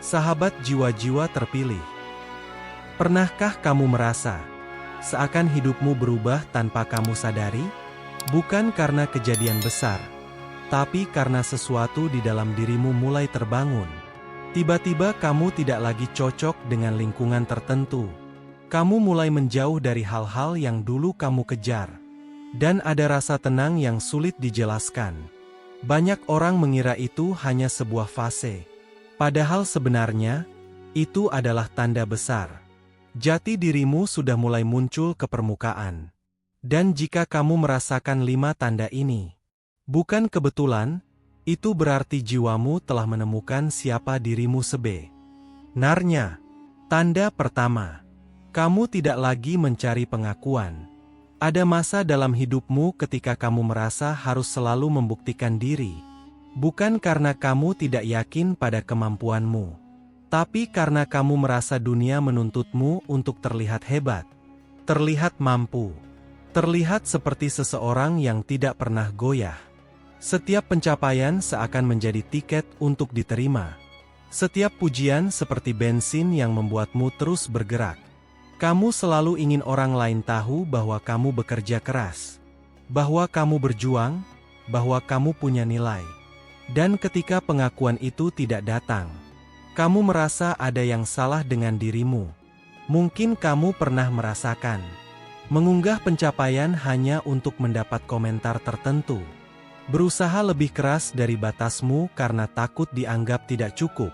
Sahabat jiwa-jiwa terpilih. Pernahkah kamu merasa seakan hidupmu berubah tanpa kamu sadari? Bukan karena kejadian besar, tapi karena sesuatu di dalam dirimu mulai terbangun. Tiba-tiba kamu tidak lagi cocok dengan lingkungan tertentu. Kamu mulai menjauh dari hal-hal yang dulu kamu kejar. Dan ada rasa tenang yang sulit dijelaskan. Banyak orang mengira itu hanya sebuah fase. Padahal sebenarnya, itu adalah tanda besar. Jati dirimu sudah mulai muncul ke permukaan. Dan jika kamu merasakan 5 tanda ini, bukan kebetulan, itu berarti jiwamu telah menemukan siapa dirimu sebenarnya. Tanda pertama, kamu tidak lagi mencari pengakuan. Ada masa dalam hidupmu ketika kamu merasa harus selalu membuktikan diri. Bukan karena kamu tidak yakin pada kemampuanmu, tapi karena kamu merasa dunia menuntutmu untuk terlihat hebat, terlihat mampu, terlihat seperti seseorang yang tidak pernah goyah. Setiap pencapaian seakan menjadi tiket untuk diterima. Setiap pujian seperti bensin yang membuatmu terus bergerak. Kamu selalu ingin orang lain tahu bahwa kamu bekerja keras, bahwa kamu berjuang, bahwa kamu punya nilai. Dan ketika pengakuan itu tidak datang, kamu merasa ada yang salah dengan dirimu. Mungkin kamu pernah merasakan mengunggah pencapaian hanya untuk mendapat komentar tertentu. Berusaha lebih keras dari batasmu karena takut dianggap tidak cukup.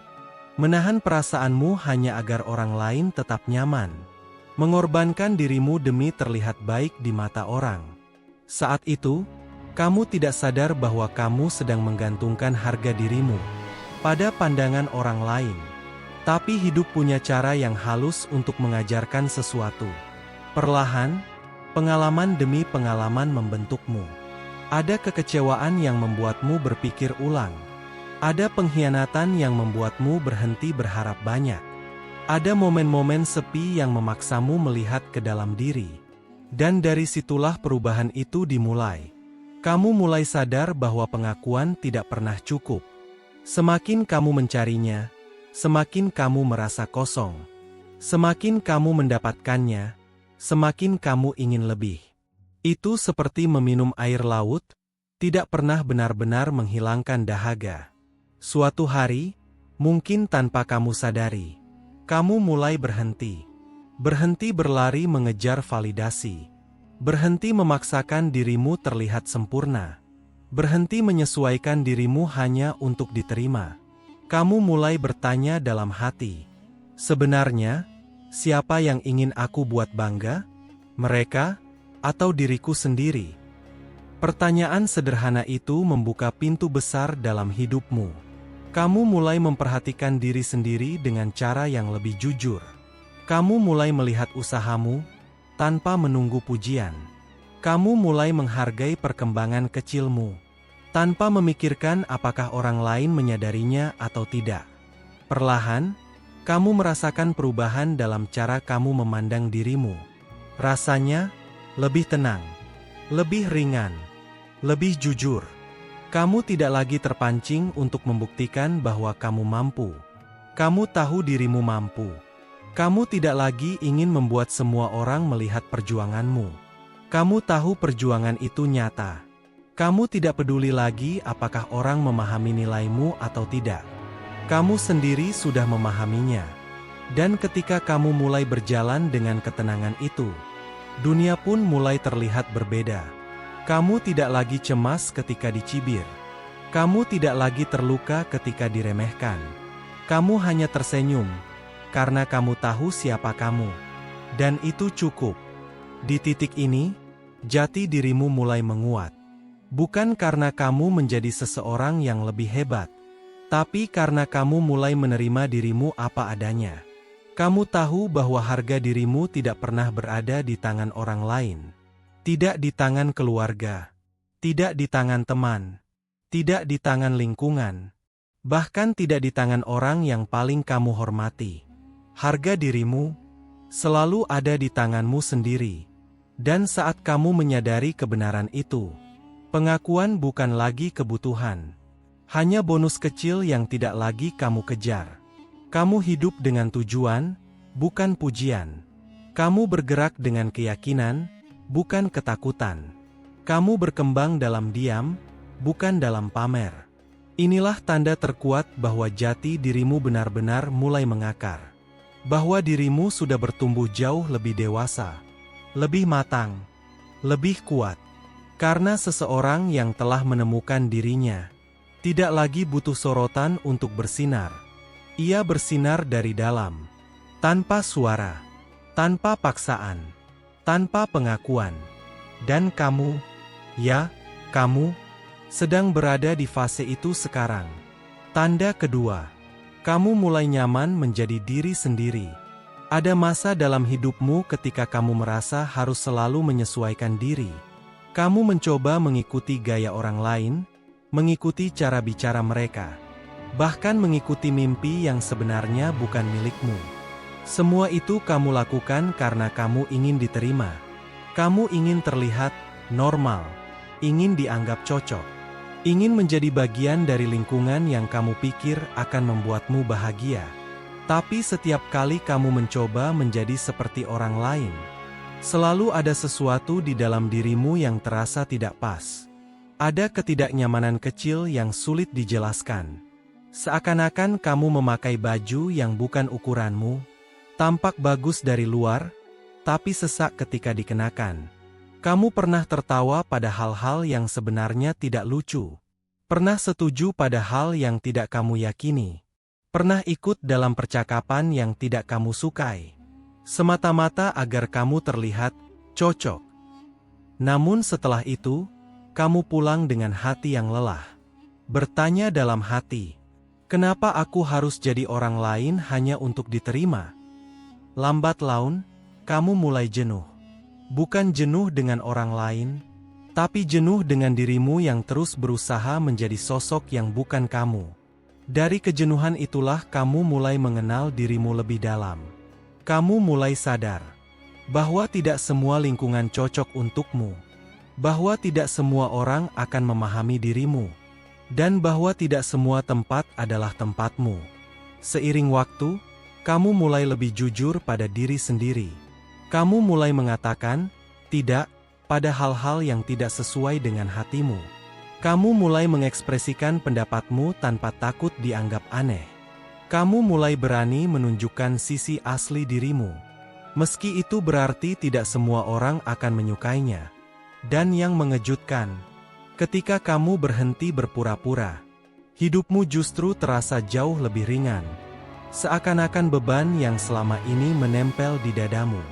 Menahan perasaanmu hanya agar orang lain tetap nyaman. Mengorbankan dirimu demi terlihat baik di mata orang. Saat itu, kamu tidak sadar bahwa kamu sedang menggantungkan harga dirimu pada pandangan orang lain. Tapi hidup punya cara yang halus untuk mengajarkan sesuatu. Perlahan, pengalaman demi pengalaman membentukmu. Ada kekecewaan yang membuatmu berpikir ulang. Ada pengkhianatan yang membuatmu berhenti berharap banyak. Ada momen-momen sepi yang memaksamu melihat ke dalam diri. Dan dari situlah perubahan itu dimulai. Kamu mulai sadar bahwa pengakuan tidak pernah cukup. Semakin kamu mencarinya, semakin kamu merasa kosong. Semakin kamu mendapatkannya, semakin kamu ingin lebih. Itu seperti meminum air laut, tidak pernah benar-benar menghilangkan dahaga. Suatu hari, mungkin tanpa kamu sadari, kamu mulai berhenti. Berhenti berlari mengejar validasi. Berhenti memaksakan dirimu terlihat sempurna. Berhenti menyesuaikan dirimu hanya untuk diterima. Kamu mulai bertanya dalam hati, sebenarnya, siapa yang ingin aku buat bangga? Mereka, atau diriku sendiri? Pertanyaan sederhana itu membuka pintu besar dalam hidupmu. Kamu mulai memperhatikan diri sendiri dengan cara yang lebih jujur. Kamu mulai melihat usahamu tanpa menunggu pujian. Kamu mulai menghargai perkembangan kecilmu, tanpa memikirkan apakah orang lain menyadarinya atau tidak. Perlahan, kamu merasakan perubahan dalam cara kamu memandang dirimu. Rasanya lebih tenang, lebih ringan, lebih jujur. Kamu tidak lagi terpancing untuk membuktikan bahwa kamu mampu. Kamu tahu dirimu mampu. Kamu tidak lagi ingin membuat semua orang melihat perjuanganmu. Kamu tahu perjuangan itu nyata. Kamu tidak peduli lagi apakah orang memahami nilaimu atau tidak. Kamu sendiri sudah memahaminya. Dan ketika kamu mulai berjalan dengan ketenangan itu, dunia pun mulai terlihat berbeda. Kamu tidak lagi cemas ketika dicibir. Kamu tidak lagi terluka ketika diremehkan. Kamu hanya tersenyum, karena kamu tahu siapa kamu. Dan itu cukup. Di titik ini, jati dirimu mulai menguat. Bukan karena kamu menjadi seseorang yang lebih hebat, tapi karena kamu mulai menerima dirimu apa adanya. Kamu tahu bahwa harga dirimu tidak pernah berada di tangan orang lain. Tidak di tangan keluarga. Tidak di tangan teman. Tidak di tangan lingkungan. Bahkan tidak di tangan orang yang paling kamu hormati. Harga dirimu selalu ada di tanganmu sendiri. Dan saat kamu menyadari kebenaran itu, pengakuan bukan lagi kebutuhan. Hanya bonus kecil yang tidak lagi kamu kejar. Kamu hidup dengan tujuan, bukan pujian. Kamu bergerak dengan keyakinan, bukan ketakutan. Kamu berkembang dalam diam, bukan dalam pamer. Inilah tanda terkuat bahwa jati dirimu benar-benar mulai mengakar. Bahwa dirimu sudah bertumbuh jauh lebih dewasa, lebih matang, lebih kuat. Karena seseorang yang telah menemukan dirinya, tidak lagi butuh sorotan untuk bersinar. Ia bersinar dari dalam, tanpa suara, tanpa paksaan, tanpa pengakuan. Dan kamu, ya, kamu, sedang berada di fase itu sekarang. Tanda kedua, kamu mulai nyaman menjadi diri sendiri. Ada masa dalam hidupmu ketika kamu merasa harus selalu menyesuaikan diri. Kamu mencoba mengikuti gaya orang lain, mengikuti cara bicara mereka, bahkan mengikuti mimpi yang sebenarnya bukan milikmu. Semua itu kamu lakukan karena kamu ingin diterima. Kamu ingin terlihat normal, ingin dianggap cocok, ingin menjadi bagian dari lingkungan yang kamu pikir akan membuatmu bahagia. Tapi setiap kali kamu mencoba menjadi seperti orang lain, selalu ada sesuatu di dalam dirimu yang terasa tidak pas. Ada ketidaknyamanan kecil yang sulit dijelaskan. Seakan-akan kamu memakai baju yang bukan ukuranmu, tampak bagus dari luar, tapi sesak ketika dikenakan. Kamu pernah tertawa pada hal-hal yang sebenarnya tidak lucu. Pernah setuju pada hal yang tidak kamu yakini. Pernah ikut dalam percakapan yang tidak kamu sukai, semata-mata agar kamu terlihat cocok. Namun setelah itu, kamu pulang dengan hati yang lelah. Bertanya dalam hati, kenapa aku harus jadi orang lain hanya untuk diterima? Lambat laun, kamu mulai jenuh. Bukan jenuh dengan orang lain, tapi jenuh dengan dirimu yang terus berusaha menjadi sosok yang bukan kamu. Dari kejenuhan itulah kamu mulai mengenal dirimu lebih dalam. Kamu mulai sadar bahwa tidak semua lingkungan cocok untukmu, bahwa tidak semua orang akan memahami dirimu, dan bahwa tidak semua tempat adalah tempatmu. Seiring waktu, kamu mulai lebih jujur pada diri sendiri. Kamu mulai mengatakan tidak pada hal-hal yang tidak sesuai dengan hatimu. Kamu mulai mengekspresikan pendapatmu tanpa takut dianggap aneh. Kamu mulai berani menunjukkan sisi asli dirimu, meski itu berarti tidak semua orang akan menyukainya. Dan yang mengejutkan, ketika kamu berhenti berpura-pura, hidupmu justru terasa jauh lebih ringan. Seakan-akan beban yang selama ini menempel di dadamu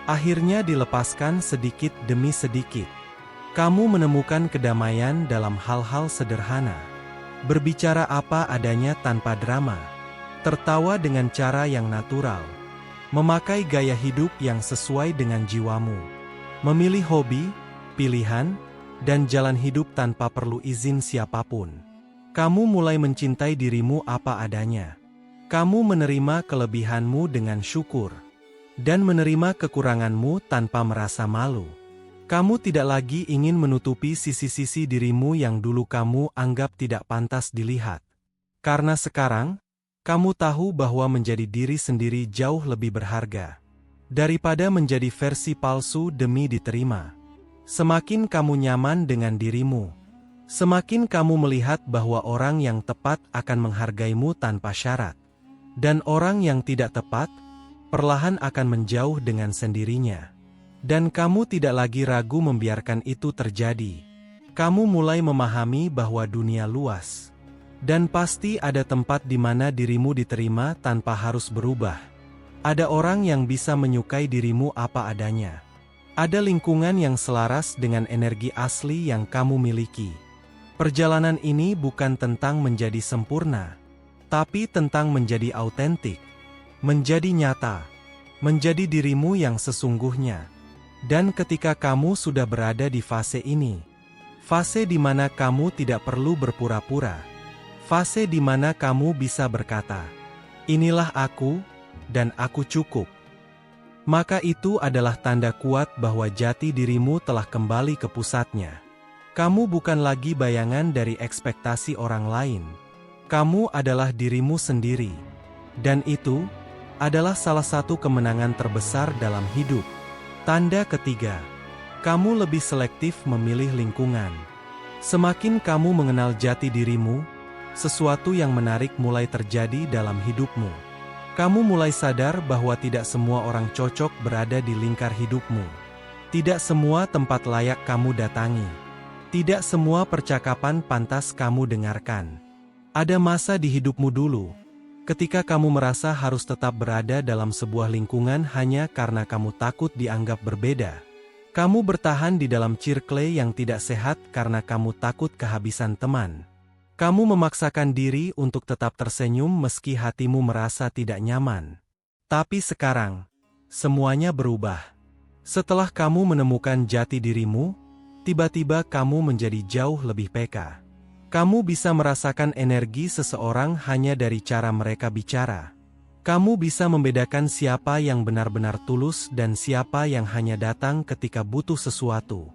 akhirnya dilepaskan sedikit demi sedikit. Kamu menemukan kedamaian dalam hal-hal sederhana. Berbicara apa adanya tanpa drama. Tertawa dengan cara yang natural. Memakai gaya hidup yang sesuai dengan jiwamu. Memilih hobi, pilihan, dan jalan hidup tanpa perlu izin siapapun. Kamu mulai mencintai dirimu apa adanya. Kamu menerima kelebihanmu dengan syukur. Dan menerima kekuranganmu tanpa merasa malu. Kamu tidak lagi ingin menutupi sisi-sisi dirimu yang dulu kamu anggap tidak pantas dilihat. Karena sekarang, kamu tahu bahwa menjadi diri sendiri jauh lebih berharga daripada menjadi versi palsu demi diterima. Semakin kamu nyaman dengan dirimu, semakin kamu melihat bahwa orang yang tepat akan menghargaimu tanpa syarat. Dan orang yang tidak tepat, perlahan akan menjauh dengan sendirinya. Dan kamu tidak lagi ragu membiarkan itu terjadi. Kamu mulai memahami bahwa dunia luas. Dan pasti ada tempat di mana dirimu diterima tanpa harus berubah. Ada orang yang bisa menyukai dirimu apa adanya. Ada lingkungan yang selaras dengan energi asli yang kamu miliki. Perjalanan ini bukan tentang menjadi sempurna, tapi tentang menjadi autentik, menjadi nyata, menjadi dirimu yang sesungguhnya. Dan ketika kamu sudah berada di fase ini, fase di mana kamu tidak perlu berpura-pura, fase di mana kamu bisa berkata, "Inilah aku, dan aku cukup." Maka itu adalah tanda kuat bahwa jati dirimu telah kembali ke pusatnya. Kamu bukan lagi bayangan dari ekspektasi orang lain. Kamu adalah dirimu sendiri. Dan itu adalah salah satu kemenangan terbesar dalam hidup. Tanda ketiga, kamu lebih selektif memilih lingkungan. Semakin kamu mengenal jati dirimu, sesuatu yang menarik mulai terjadi dalam hidupmu. Kamu mulai sadar bahwa tidak semua orang cocok berada di lingkar hidupmu. Tidak semua tempat layak kamu datangi. Tidak semua percakapan pantas kamu dengarkan. Ada masa di hidupmu dulu, ketika kamu merasa harus tetap berada dalam sebuah lingkungan hanya karena kamu takut dianggap berbeda. Kamu bertahan di dalam circle yang tidak sehat karena kamu takut kehabisan teman. Kamu memaksakan diri untuk tetap tersenyum meski hatimu merasa tidak nyaman. Tapi sekarang, semuanya berubah. Setelah kamu menemukan jati dirimu, tiba-tiba kamu menjadi jauh lebih peka. Kamu bisa merasakan energi seseorang hanya dari cara mereka bicara. Kamu bisa membedakan siapa yang benar-benar tulus dan siapa yang hanya datang ketika butuh sesuatu.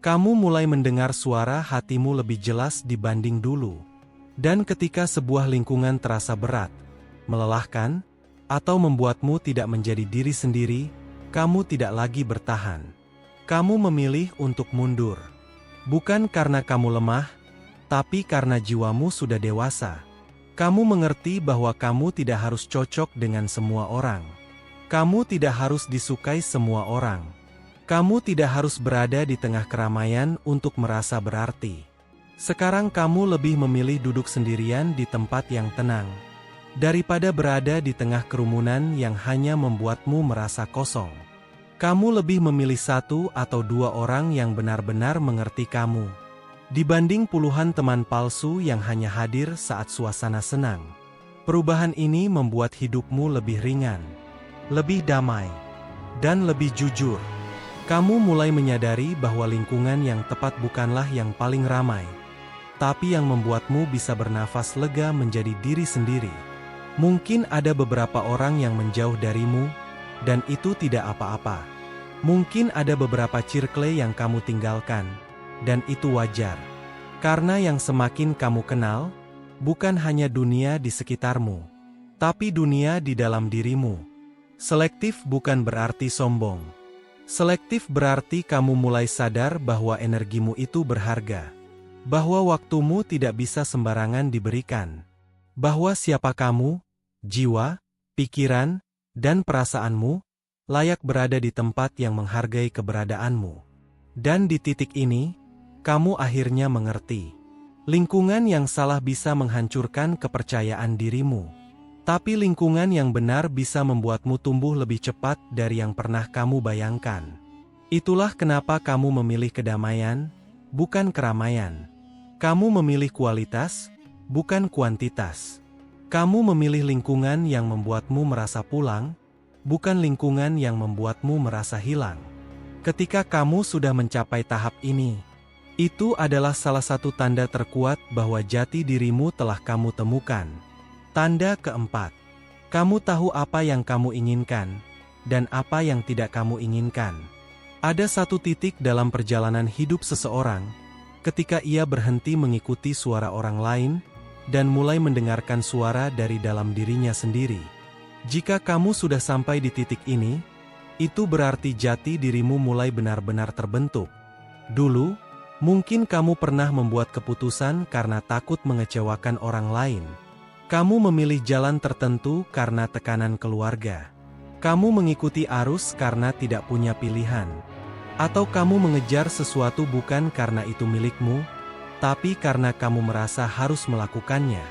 Kamu mulai mendengar suara hatimu lebih jelas dibanding dulu. Dan ketika sebuah lingkungan terasa berat, melelahkan, atau membuatmu tidak menjadi diri sendiri, kamu tidak lagi bertahan. Kamu memilih untuk mundur. Bukan karena kamu lemah, tapi karena jiwamu sudah dewasa. Kamu mengerti bahwa kamu tidak harus cocok dengan semua orang. Kamu tidak harus disukai semua orang. Kamu tidak harus berada di tengah keramaian untuk merasa berarti. Sekarang kamu lebih memilih duduk sendirian di tempat yang tenang, daripada berada di tengah kerumunan yang hanya membuatmu merasa kosong. Kamu lebih memilih 1 atau 2 orang yang benar-benar mengerti kamu, dibanding puluhan teman palsu yang hanya hadir saat suasana senang. Perubahan ini membuat hidupmu lebih ringan, lebih damai, dan lebih jujur. Kamu mulai menyadari bahwa lingkungan yang tepat bukanlah yang paling ramai, tapi yang membuatmu bisa bernafas lega menjadi diri sendiri. Mungkin ada beberapa orang yang menjauh darimu, dan itu tidak apa-apa. Mungkin ada beberapa circle yang kamu tinggalkan, dan itu wajar. Karena yang semakin kamu kenal, bukan hanya dunia di sekitarmu, tapi dunia di dalam dirimu. Selektif bukan berarti sombong. Selektif berarti kamu mulai sadar bahwa energimu itu berharga. Bahwa waktumu tidak bisa sembarangan diberikan. Bahwa siapa kamu, jiwa, pikiran, dan perasaanmu, layak berada di tempat yang menghargai keberadaanmu. Dan di titik ini, kamu akhirnya mengerti. Lingkungan yang salah bisa menghancurkan kepercayaan dirimu. Tapi lingkungan yang benar bisa membuatmu tumbuh lebih cepat dari yang pernah kamu bayangkan. Itulah kenapa kamu memilih kedamaian, bukan keramaian. Kamu memilih kualitas, bukan kuantitas. Kamu memilih lingkungan yang membuatmu merasa pulang, bukan lingkungan yang membuatmu merasa hilang. Ketika kamu sudah mencapai tahap ini, itu adalah salah satu tanda terkuat bahwa jati dirimu telah kamu temukan. Tanda keempat, kamu tahu apa yang kamu inginkan, dan apa yang tidak kamu inginkan. Ada satu titik dalam perjalanan hidup seseorang, ketika ia berhenti mengikuti suara orang lain, dan mulai mendengarkan suara dari dalam dirinya sendiri. Jika kamu sudah sampai di titik ini, itu berarti jati dirimu mulai benar-benar terbentuk. Dulu, mungkin kamu pernah membuat keputusan karena takut mengecewakan orang lain. Kamu memilih jalan tertentu karena tekanan keluarga. Kamu mengikuti arus karena tidak punya pilihan. Atau kamu mengejar sesuatu bukan karena itu milikmu, tapi karena kamu merasa harus melakukannya.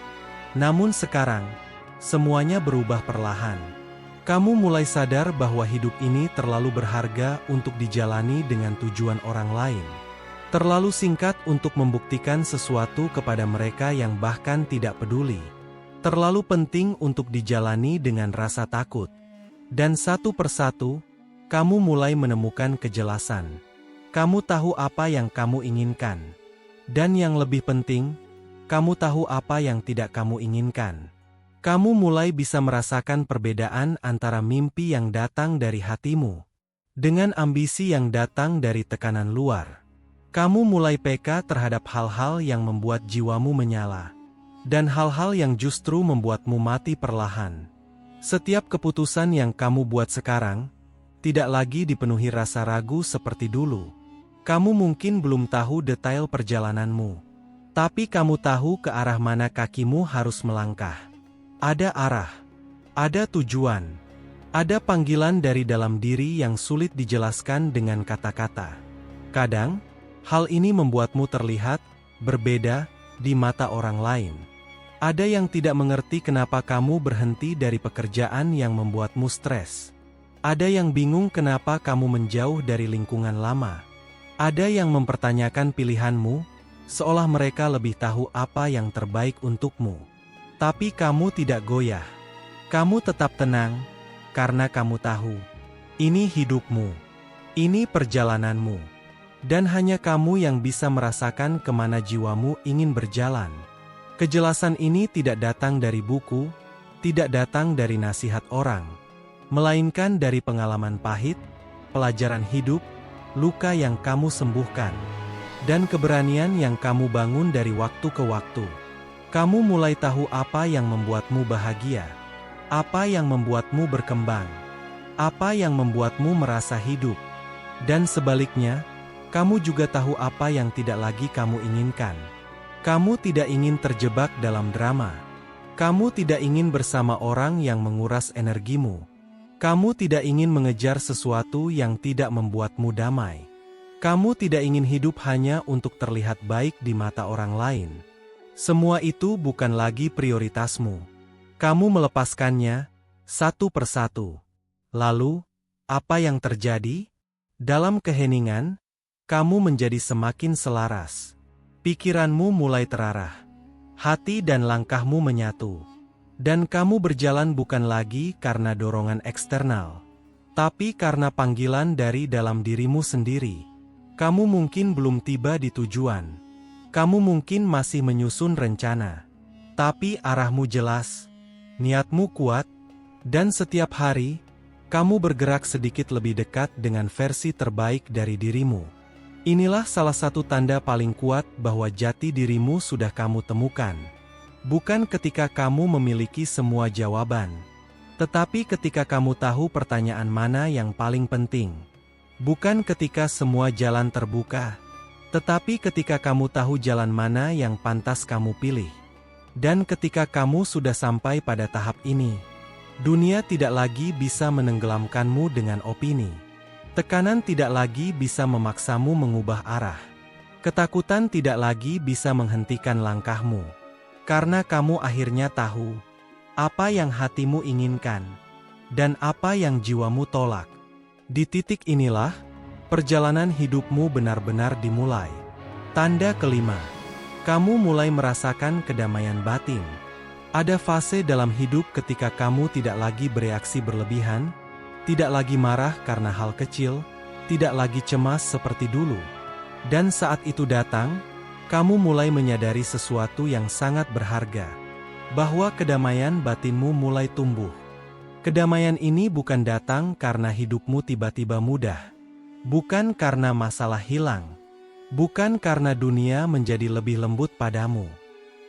Namun sekarang, semuanya berubah perlahan. Kamu mulai sadar bahwa hidup ini terlalu berharga untuk dijalani dengan tujuan orang lain. Terlalu singkat untuk membuktikan sesuatu kepada mereka yang bahkan tidak peduli. Terlalu penting untuk dijalani dengan rasa takut. Dan satu persatu, kamu mulai menemukan kejelasan. Kamu tahu apa yang kamu inginkan. Dan yang lebih penting, kamu tahu apa yang tidak kamu inginkan. Kamu mulai bisa merasakan perbedaan antara mimpi yang datang dari hatimu dengan ambisi yang datang dari tekanan luar. Kamu mulai peka terhadap hal-hal yang membuat jiwamu menyala. Dan hal-hal yang justru membuatmu mati perlahan. Setiap keputusan yang kamu buat sekarang, tidak lagi dipenuhi rasa ragu seperti dulu. Kamu mungkin belum tahu detail perjalananmu, tapi kamu tahu ke arah mana kakimu harus melangkah. Ada arah, ada tujuan, ada panggilan dari dalam diri yang sulit dijelaskan dengan kata-kata. Kadang, hal ini membuatmu terlihat berbeda di mata orang lain. Ada yang tidak mengerti kenapa kamu berhenti dari pekerjaan yang membuatmu stres. Ada yang bingung kenapa kamu menjauh dari lingkungan lama. Ada yang mempertanyakan pilihanmu, seolah mereka lebih tahu apa yang terbaik untukmu. Tapi kamu tidak goyah. Kamu tetap tenang, karena kamu tahu, ini hidupmu, ini perjalananmu, dan hanya kamu yang bisa merasakan kemana jiwamu ingin berjalan. Kejelasan ini tidak datang dari buku, tidak datang dari nasihat orang, melainkan dari pengalaman pahit, pelajaran hidup, luka yang kamu sembuhkan, dan keberanian yang kamu bangun dari waktu ke waktu. Kamu mulai tahu apa yang membuatmu bahagia, apa yang membuatmu berkembang, apa yang membuatmu merasa hidup, dan sebaliknya, kamu juga tahu apa yang tidak lagi kamu inginkan. Kamu tidak ingin terjebak dalam drama. Kamu tidak ingin bersama orang yang menguras energimu. Kamu tidak ingin mengejar sesuatu yang tidak membuatmu damai. Kamu tidak ingin hidup hanya untuk terlihat baik di mata orang lain. Semua itu bukan lagi prioritasmu. Kamu melepaskannya satu persatu. Lalu, apa yang terjadi? Dalam keheningan, kamu menjadi semakin selaras. Pikiranmu mulai terarah. Hati dan langkahmu menyatu. Dan kamu berjalan bukan lagi karena dorongan eksternal, tapi karena panggilan dari dalam dirimu sendiri. Kamu mungkin belum tiba di tujuan. Kamu mungkin masih menyusun rencana. Tapi arahmu jelas, niatmu kuat, dan setiap hari, kamu bergerak sedikit lebih dekat dengan versi terbaik dari dirimu. Inilah salah satu tanda paling kuat bahwa jati dirimu sudah kamu temukan. Bukan ketika kamu memiliki semua jawaban, tetapi ketika kamu tahu pertanyaan mana yang paling penting. Bukan ketika semua jalan terbuka, tetapi ketika kamu tahu jalan mana yang pantas kamu pilih. Dan ketika kamu sudah sampai pada tahap ini, dunia tidak lagi bisa menenggelamkanmu dengan opini. Tekanan tidak lagi bisa memaksamu mengubah arah. Ketakutan tidak lagi bisa menghentikan langkahmu. Karena kamu akhirnya tahu apa yang hatimu inginkan dan apa yang jiwamu tolak. Di titik inilah, perjalanan hidupmu benar-benar dimulai. Tanda kelima, kamu mulai merasakan kedamaian batin. Ada fase dalam hidup ketika kamu tidak lagi bereaksi berlebihan, tidak lagi marah karena hal kecil, tidak lagi cemas seperti dulu. Dan saat itu datang, kamu mulai menyadari sesuatu yang sangat berharga, bahwa kedamaian batinmu mulai tumbuh. Kedamaian ini bukan datang karena hidupmu tiba-tiba mudah, bukan karena masalah hilang, bukan karena dunia menjadi lebih lembut padamu.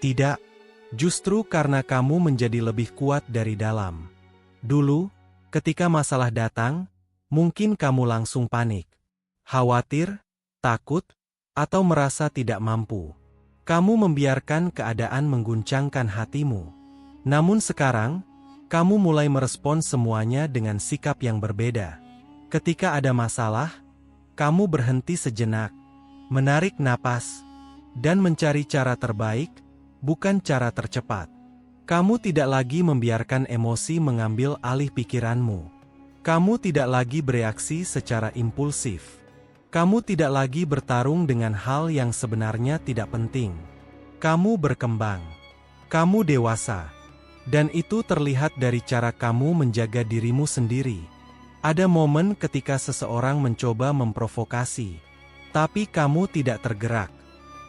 Tidak, justru karena kamu menjadi lebih kuat dari dalam. Dulu, ketika masalah datang, mungkin kamu langsung panik, khawatir, takut, atau merasa tidak mampu. Kamu membiarkan keadaan mengguncangkan hatimu. Namun sekarang, kamu mulai merespon semuanya dengan sikap yang berbeda. Ketika ada masalah, kamu berhenti sejenak, menarik napas, dan mencari cara terbaik, bukan cara tercepat. Kamu tidak lagi membiarkan emosi mengambil alih pikiranmu. Kamu tidak lagi bereaksi secara impulsif. Kamu tidak lagi bertarung dengan hal yang sebenarnya tidak penting. Kamu berkembang. Kamu dewasa. Dan itu terlihat dari cara kamu menjaga dirimu sendiri. Ada momen ketika seseorang mencoba memprovokasi, tapi kamu tidak tergerak.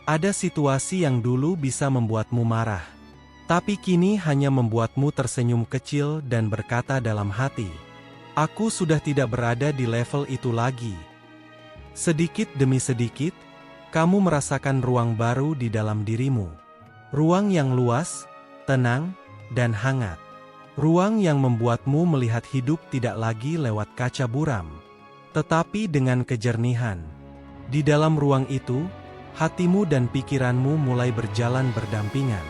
Ada situasi yang dulu bisa membuatmu marah, tapi kini hanya membuatmu tersenyum kecil dan berkata dalam hati, "Aku sudah tidak berada di level itu lagi." Sedikit demi sedikit, kamu merasakan ruang baru di dalam dirimu. Ruang yang luas, tenang, dan hangat. Ruang yang membuatmu melihat hidup tidak lagi lewat kaca buram, tetapi dengan kejernihan. Di dalam ruang itu, hatimu dan pikiranmu mulai berjalan berdampingan.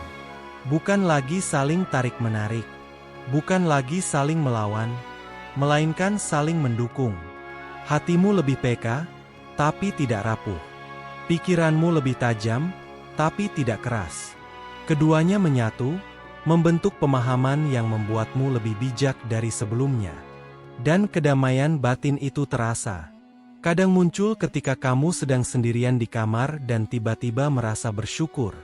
Bukan lagi saling tarik-menarik, bukan lagi saling melawan, melainkan saling mendukung. Hatimu lebih peka, tapi tidak rapuh. Pikiranmu lebih tajam, tapi tidak keras. Keduanya menyatu, membentuk pemahaman yang membuatmu lebih bijak dari sebelumnya. Dan kedamaian batin itu terasa. Kadang muncul ketika kamu sedang sendirian di kamar dan tiba-tiba merasa bersyukur.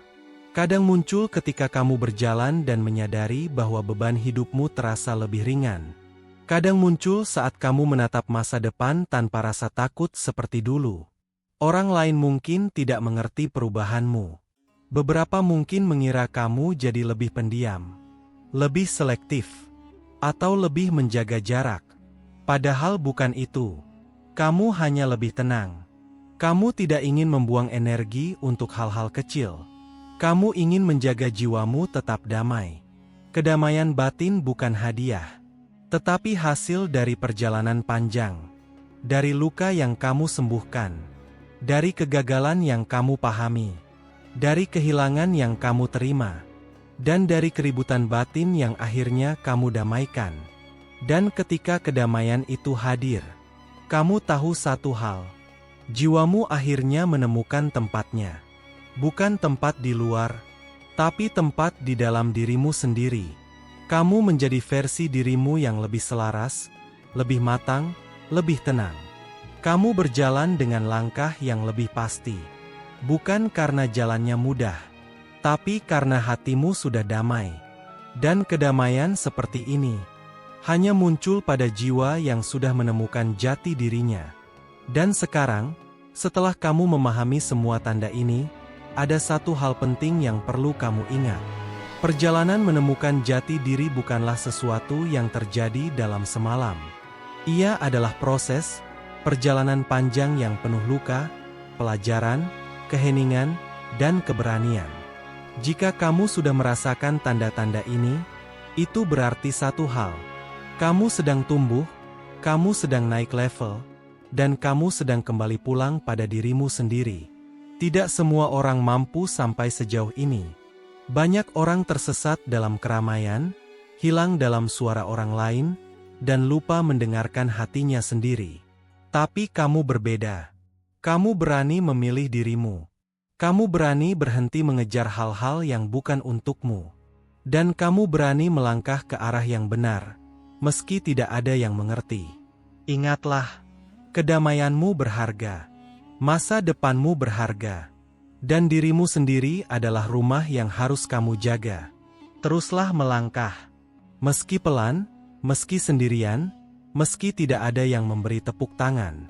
Kadang muncul ketika kamu berjalan dan menyadari bahwa beban hidupmu terasa lebih ringan. Kadang muncul saat kamu menatap masa depan tanpa rasa takut seperti dulu. Orang lain mungkin tidak mengerti perubahanmu. Beberapa mungkin mengira kamu jadi lebih pendiam, lebih selektif, atau lebih menjaga jarak. Padahal bukan itu. Kamu hanya lebih tenang. Kamu tidak ingin membuang energi untuk hal-hal kecil. Kamu ingin menjaga jiwamu tetap damai. Kedamaian batin bukan hadiah, tetapi hasil dari perjalanan panjang. Dari luka yang kamu sembuhkan. Dari kegagalan yang kamu pahami. Dari kehilangan yang kamu terima, dan dari keributan batin yang akhirnya kamu damaikan. Dan ketika kedamaian itu hadir, kamu tahu satu hal. Jiwamu akhirnya menemukan tempatnya. Bukan tempat di luar, tapi tempat di dalam dirimu sendiri. Kamu menjadi versi dirimu yang lebih selaras, lebih matang, lebih tenang. Kamu berjalan dengan langkah yang lebih pasti. Bukan karena jalannya mudah, tapi karena hatimu sudah damai. Dan kedamaian seperti ini hanya muncul pada jiwa yang sudah menemukan jati dirinya. Dan sekarang, setelah kamu memahami semua tanda ini, ada satu hal penting yang perlu kamu ingat. Perjalanan menemukan jati diri bukanlah sesuatu yang terjadi dalam semalam. Ia adalah proses, perjalanan panjang yang penuh luka, pelajaran, keheningan, dan keberanian. Jika kamu sudah merasakan tanda-tanda ini, itu berarti satu hal. Kamu sedang tumbuh, kamu sedang naik level, dan kamu sedang kembali pulang pada dirimu sendiri. Tidak semua orang mampu sampai sejauh ini. Banyak orang tersesat dalam keramaian, hilang dalam suara orang lain, dan lupa mendengarkan hatinya sendiri. Tapi kamu berbeda. Kamu berani memilih dirimu. Kamu berani berhenti mengejar hal-hal yang bukan untukmu. Dan kamu berani melangkah ke arah yang benar, meski tidak ada yang mengerti. Ingatlah, kedamaianmu berharga. Masa depanmu berharga. Dan dirimu sendiri adalah rumah yang harus kamu jaga. Teruslah melangkah. Meski pelan, meski sendirian, meski tidak ada yang memberi tepuk tangan.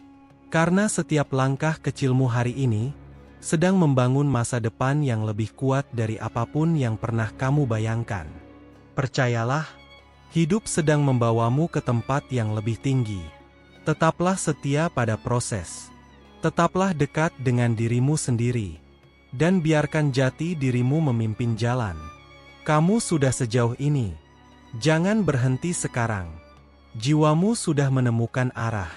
Karena setiap langkah kecilmu hari ini sedang membangun masa depan yang lebih kuat dari apapun yang pernah kamu bayangkan. Percayalah, hidup sedang membawamu ke tempat yang lebih tinggi. Tetaplah setia pada proses. Tetaplah dekat dengan dirimu sendiri. Dan biarkan jati dirimu memimpin jalan. Kamu sudah sejauh ini. Jangan berhenti sekarang. Jiwamu sudah menemukan arah.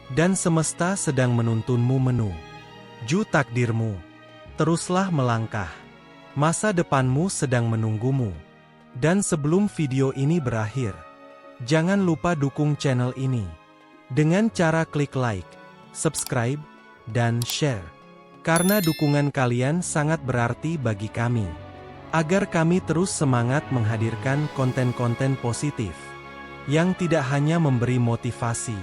Dan semesta sedang menuntunmu menuju takdirmu. Teruslah melangkah. Masa depanmu sedang menunggumu. Dan sebelum video ini berakhir, jangan lupa dukung channel ini dengan cara klik like, subscribe, dan share. Karena dukungan kalian sangat berarti bagi kami, agar kami terus semangat menghadirkan konten-konten positif yang tidak hanya memberi motivasi,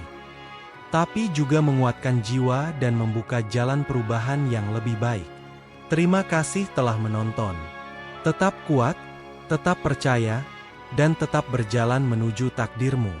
tapi juga menguatkan jiwa dan membuka jalan perubahan yang lebih baik. Terima kasih telah menonton. Tetap kuat, tetap percaya, dan tetap berjalan menuju takdirmu.